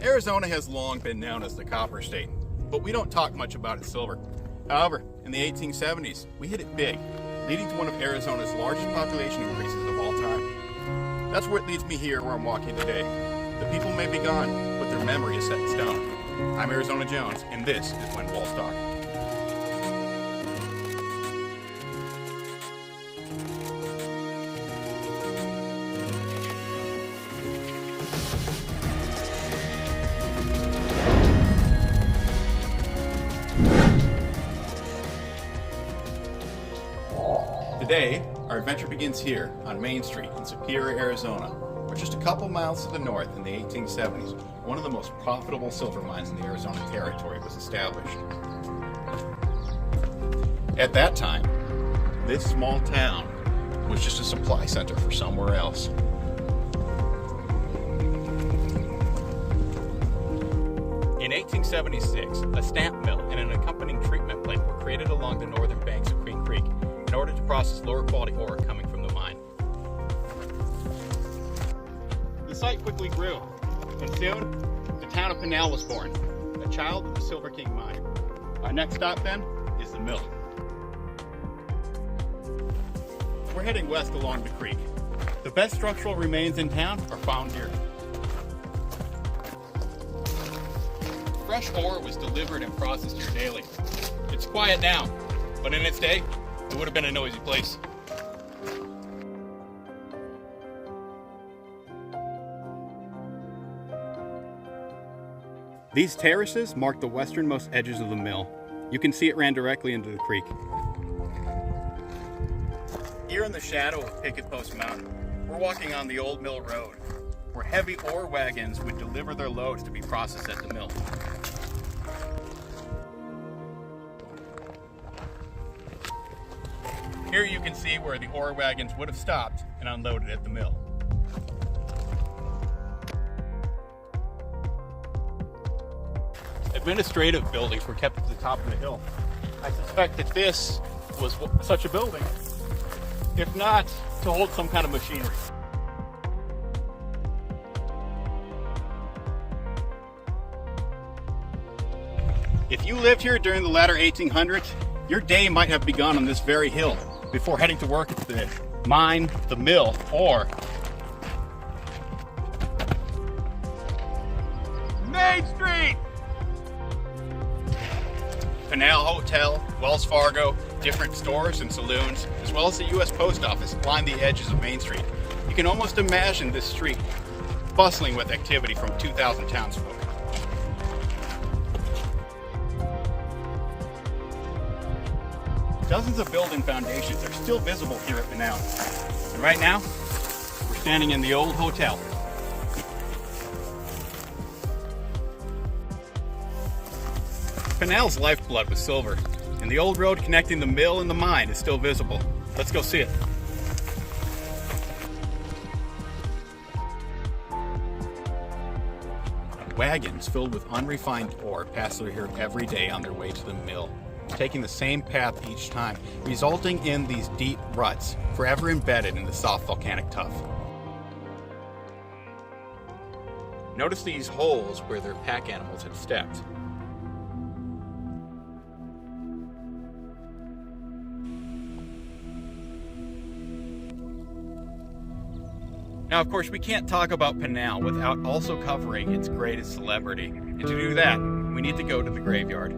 Arizona has long been known as the copper state, but we don't talk much about its silver. However, in the 1870s, we hit it big, leading to one of Arizona's largest population increases of all time. That's what leads me here where I'm walking today. The people may be gone, but their memory is set in stone. I'm Arizona Jones, and this is When Walls Talk. Today, our adventure begins here on Main Street in Superior, Arizona, where just a couple miles to the north in the 1870s, one of the most profitable silver mines in the Arizona Territory was established. At that time, this small town was just a supply center for somewhere else. In 1876, a stamp mill and an accompanying treatment plant were created along the northern banks of Queen Creek in order to process lower quality ore coming from the mine. The site quickly grew, and soon the town of Pinal was born, a child of the Silver King mine. Our next stop then is the mill. We're heading west along the creek. The best structural remains in town are found here. Fresh ore was delivered and processed here daily. It's quiet now, but in its day, it would have been a noisy place. These terraces mark the westernmost edges of the mill. You can see it ran directly into the creek. Here in the shadow of Picket Post Mountain, we're walking on the old mill road, where heavy ore wagons would deliver their loads to be processed at the mill. Here you can see where the ore wagons would have stopped and unloaded at the mill. Administrative buildings were kept at the top of the hill. I suspect that this was such a building, if not to hold some kind of machinery. If you lived here during the latter 1800s, your day might have begun on this very hill before heading to work at the mine, the mill, or Main Street! Pinal Hotel, Wells Fargo, different stores and saloons, as well as the U.S. Post Office line the edges of Main Street. You can almost imagine this street bustling with activity from 2,000 townsfolk. Dozens of building foundations are still visible here at Pinal. And right now, we're standing in the old hotel. Pinal's lifeblood was silver, and the old road connecting the mill and the mine is still visible. Let's go see it. Wagons filled with unrefined ore pass through here every day on their way to the mill, taking the same path each time, resulting in these deep ruts forever embedded in the soft volcanic tuff. Notice these holes where their pack animals had stepped. Now, of course, we can't talk about Pinal without also covering its greatest celebrity. And to do that, we need to go to the graveyard.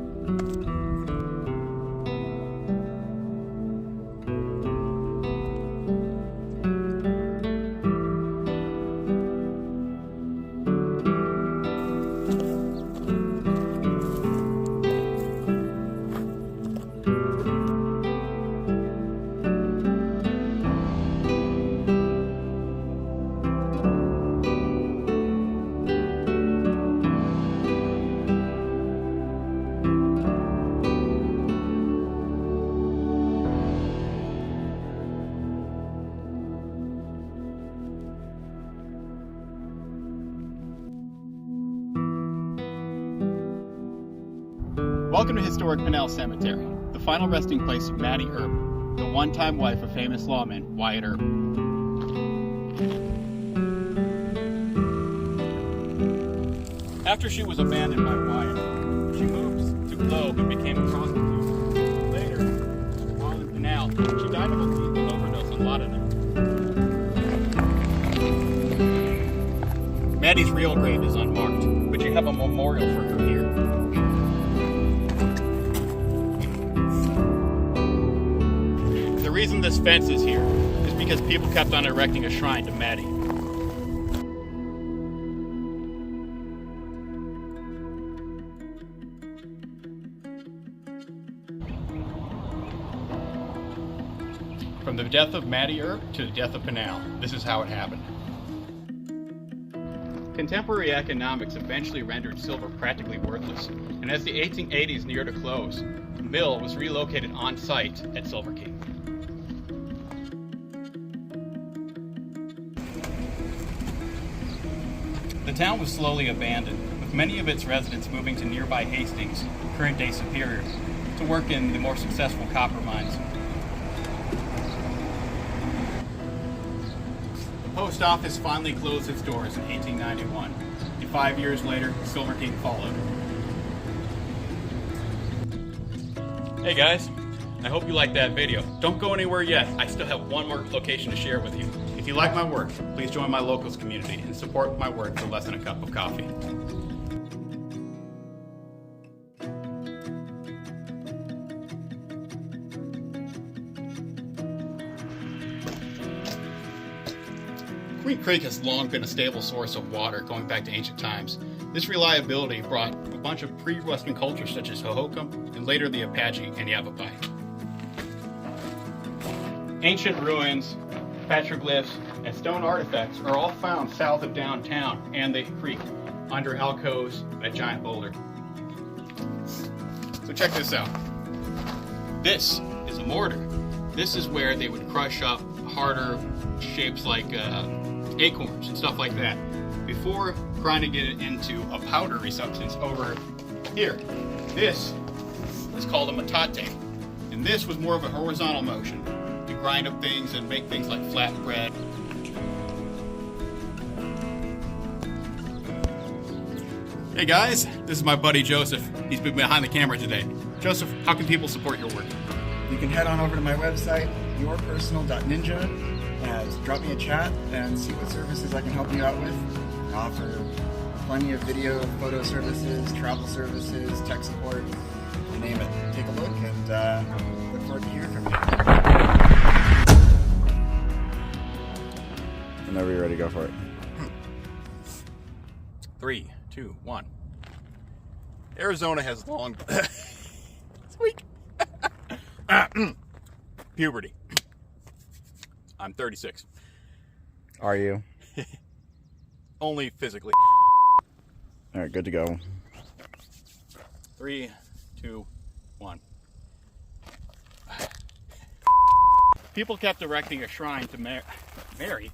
Welcome to historic Pinal Cemetery, the final resting place of Mattie Earp, the one-time wife of famous lawman Wyatt Earp. After she was abandoned by Wyatt, she moved to Globe and became a prostitute. Later, while in Pinal, she died of a lethal overdose on laudanum. Maddie's real grave is unmarked, but you have a memorial for her here. The reason this fence is here is because people kept on erecting a shrine to Maddie. From the death of Maddie Earp to the death of Pinal, this is how it happened. Contemporary economics eventually rendered silver practically worthless, and as the 1880s neared a close, the mill was relocated on site at Silver King. The town was slowly abandoned, with many of its residents moving to nearby Hastings, current-day Superior, to work in the more successful copper mines. The post office finally closed its doors in 1891, and 5 years later, Silver King followed. Hey guys, I hope you liked that video. Don't go anywhere yet, I still have one more location to share with you. If you like my work, please join my locals community and support my work for less than a cup of coffee. Queen Creek has long been a stable source of water going back to ancient times. This reliability brought a bunch of pre-Western cultures such as Hohokam and later the Apache and Yavapai. Ancient ruins, petroglyphs, and stone artifacts are all found south of downtown and the creek, under alcoves and a giant boulder. So check this out. This is a mortar. This is where they would crush up harder shapes like acorns and stuff like that before grinding it into a powdery substance over here. This is called a metate, and this was more of a horizontal motion to grind up things and make things like flatbread. Hey guys, this is my buddy Joseph. He's been behind the camera today. Joseph, how can people support your work? You can head on over to my website, yourpersonal.ninja, and drop me a chat and see what services I can help you out with. I offer plenty of video, photo services, travel services, tech support, you name it. Take a look and look forward to hearing from you. Whenever you're ready, go for it. 3, 2, 1. Arizona has long... Squeak! Puberty. I'm 36. Are you? Only physically. All right, good to go. 3, 2, 1. People kept erecting a shrine to Mary